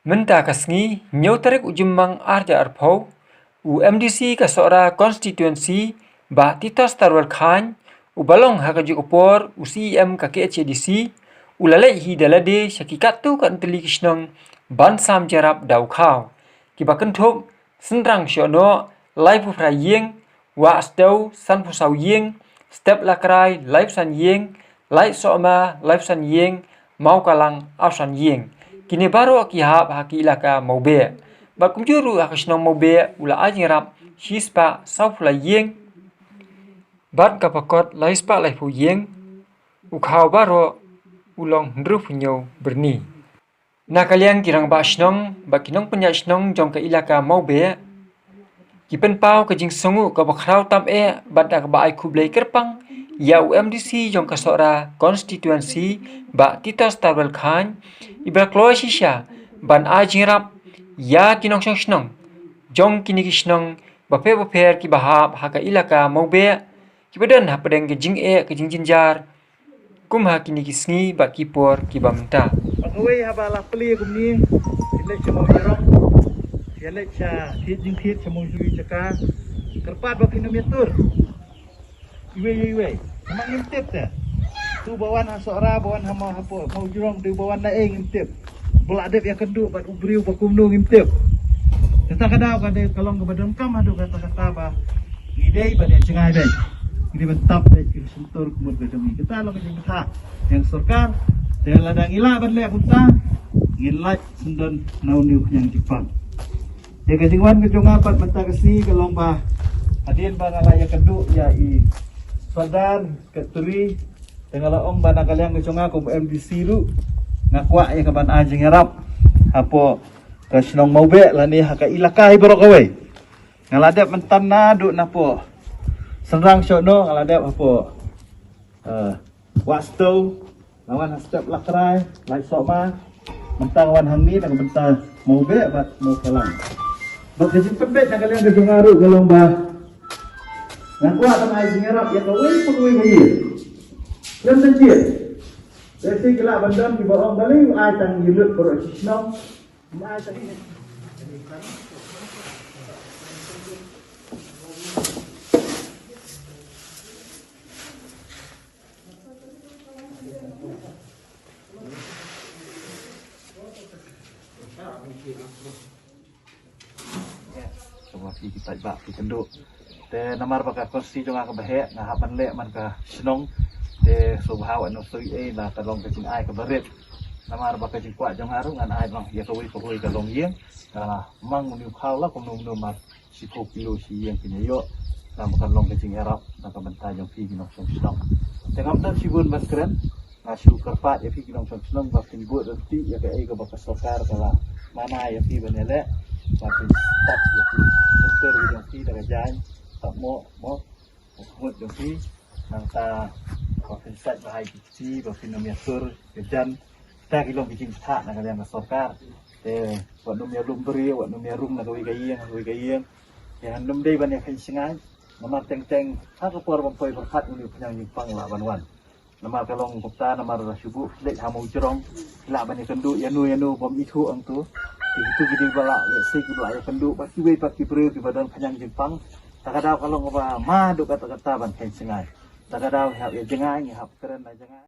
Menta kasngi nyotarik ujumang arja arpau u MDC kasora constituency ba titas tarwal khan u balong hakaji opor u CEM kake HDC u lalai hi dalade syakikatu kan teli kisnong ban sam jarap dau khaw ki bakan thok sendrang syono live fra yeng wa asdau san pusau yeng step lakrai live san yeng live soma live san yeng mau kalang ausan yeng kini baru akihap haki ilaka maube ba kumjuru akisnong maube ula ajirap hispa saufla yeng bat kapakot laispa laifu yeng ukhaw baro ulong ndruf nyo berni na kalian kirang ba shnong ba kinong punya shnong jong ka ilaka maube kipen pau ka jing sungu ka bakraw tam bat ka ba ai kublai kerpang ya UMDC jong ka sora constituency ba titas tabel khan ibra kloy shisha ban ajirap ya kinong shnong jong kini kisnong bape baper ki bahap haka ilaka maube kibadan hapadeng ke jing jinjar kum ha kini kisngi ba kipor ki bamta Pagawai habala peli kumni ilek semua jerong ilek cha thit jing thit semua jui caka kerpat ba kilometer iwe mak ngintip ta tu bawan asora bawan hama hapo mau jerong tu bawan nae ngintip beladep yang keduk bat ubriu ba kumnu ngintip kata kadau kada kalong kabadam kam adu kata ba idei pada cengai dai ini bentap dai kiri sentur kumur gadami kita lo kajing kita yang सरकार Dahil ladang ila ban lek punta ngilaj sendon nauniu yang Jepang. Ya kajingwan kejong apat benta kesi kalong ba adin ba ngalaya keduk ya i sadan keturi dengan laong ba nakaliang kejong aku MDC lu ngakwa ya kaban ajing harap apo kasnong maube lani haka ilakai boro kawe. Ngaladep mentan nadu napo senrang syono ngaladep apo wasto lawan step lakrai lai soma mentang wan hangni dan mentang mau be bat mau kalang bak kejin pembet nak kalian gedung ngaru galong ba ngan kuat tan ai singarap ya kawai pegui gayi dan tenjir desi gelak bandam di bawah bali ai tang yulut pro sisno ai tadi semua kita bak di kenduk te namar baka kursi jong ka bahe nga hapan le man ka snong te subhaw anu sui la talong ka jing ai ka baret namar baka jing kwa jong haru ngan ai bang ya koi ka long yeng la mang mu khaw la kom nu ma si ko kilo si yeng kinyo nam ka long ka jing harap na ka banta jong fi ginong snong te ngam ta sibun ban keren na shu karpat ya fi ginong snong ba tin bu rti ya ka ai ka baka sokar kala mana ya fi benele makin tak jadi sentur yang fi daga jan tak mo mut yang fi nangta makin sat bahai kisi makin nomiatur kejan ta kilong bikin tak nak yang sokar buat nomia lumberi buat nomia rum nak gayeng yang nom dei ban yang singai nomor teng aku por bompoi berkat uni penyang nyipang la banwan nomor kalong kopta nomor subuh lek hamu jerong la ban kendu yanu bom itu ang tu itu gede bala sik bala ya penduk pasti we pasti beri di badan kenyang Jepang takadau kalau ngapa mah do kata-kata ban kain sengai takadau hab ya jengai hab keren na jengai